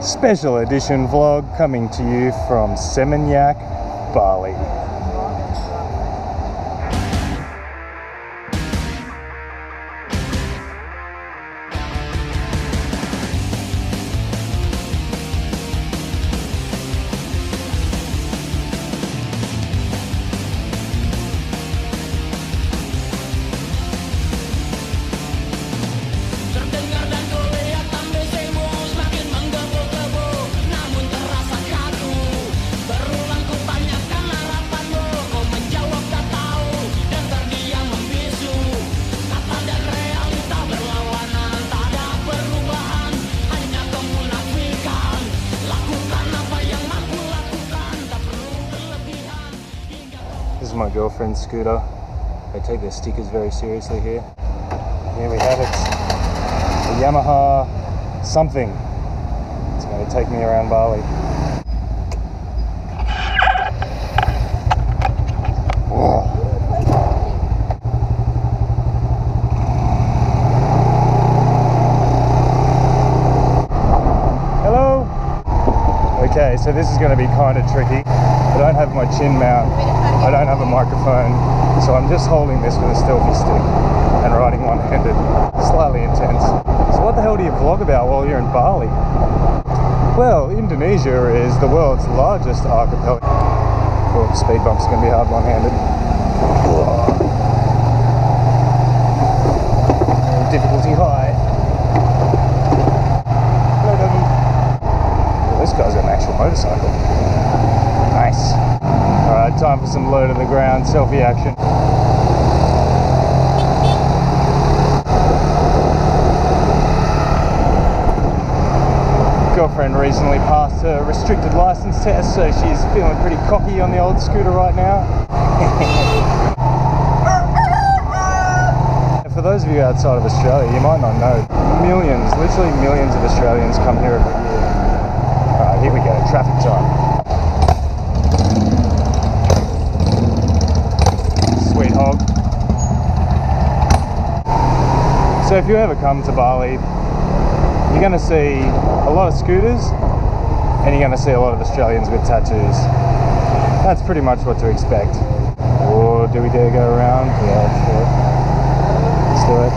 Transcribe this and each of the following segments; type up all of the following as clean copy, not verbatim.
Special edition vlog coming to you from Seminyak, Bali. This is my girlfriend's scooter. They take their stickers very seriously here. Here we have it. A Yamaha something. It's going to take me around Bali. Whoa. Hello? Okay, so this is going to be kind of tricky. I don't have my chin mount. I don't have a microphone, so I'm just holding this with a selfie stick and riding one-handed. Slightly intense. So what the hell do you vlog about while you're in Bali? Well, Indonesia is the world's largest archipelago. Oh, speed bumps are going to be hard one-handed. Difficulty high. Hello, doggy. Oh, this guy's got an actual motorcycle. Nice. Alright, time for some low to the ground selfie action. Girlfriend recently passed her restricted license test, so she's feeling pretty cocky on the old scooter right now. For those of you outside of Australia, you might not know, millions, literally millions of Australians come here every year. Alright, here we go, traffic time. Sweet hog. So if you ever come to Bali, you're going to see a lot of scooters and you're going to see a lot of Australians with tattoos. That's pretty much what to expect. Or do we dare go around? Yeah, let's do it.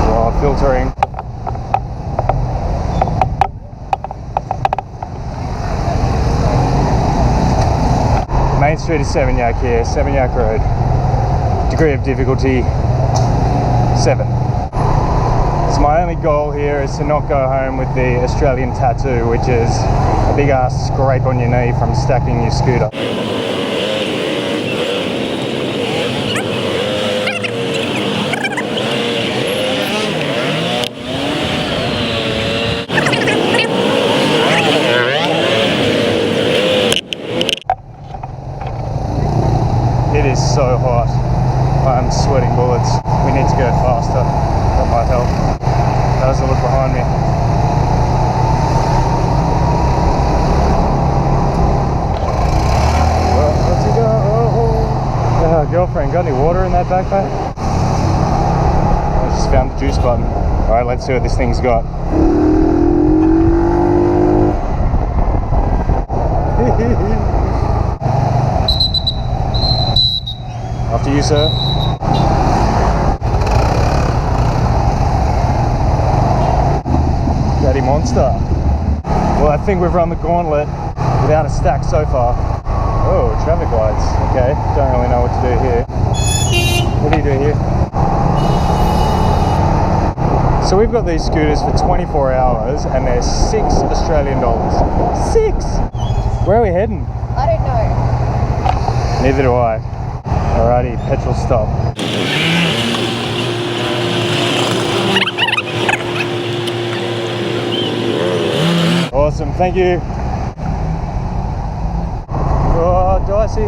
Oh, filtering. Main Street is Seminyak here, Seminyak Road. Degree of difficulty 7. So my only goal here is to not go home with the Australian tattoo, which is a big ass scrape on your knee from stacking your scooter. It is so hot. I'm sweating bullets. We need to go faster. That might help. How's it look behind me? Well, let's go. Girlfriend, got any water in that backpack? I just found the juice button. Alright, let's see what this thing's got. After you, sir. Daddy monster. Well, I think we've run the gauntlet without a stack so far. Oh, traffic lights. Okay, don't really know what to do here. What do you do here? So we've got these scooters for 24 hours and they're $6 Australian. 6! Where are we heading? I don't know. Neither do I. Alrighty, petrol stop. Awesome, thank you. Oh, dicey.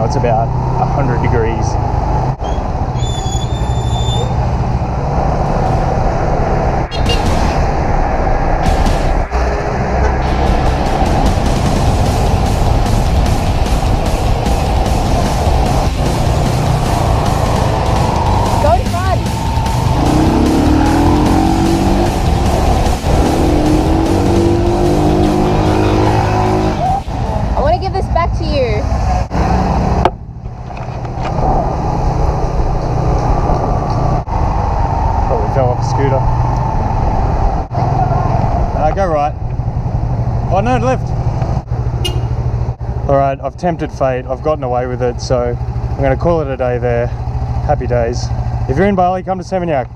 it's about 100 degrees. Fell off a scooter. Go right. Oh no, left. Alright, I've tempted fate. I've gotten away with it, so I'm going to call it a day there. Happy days. If you're in Bali, come to Seminyak.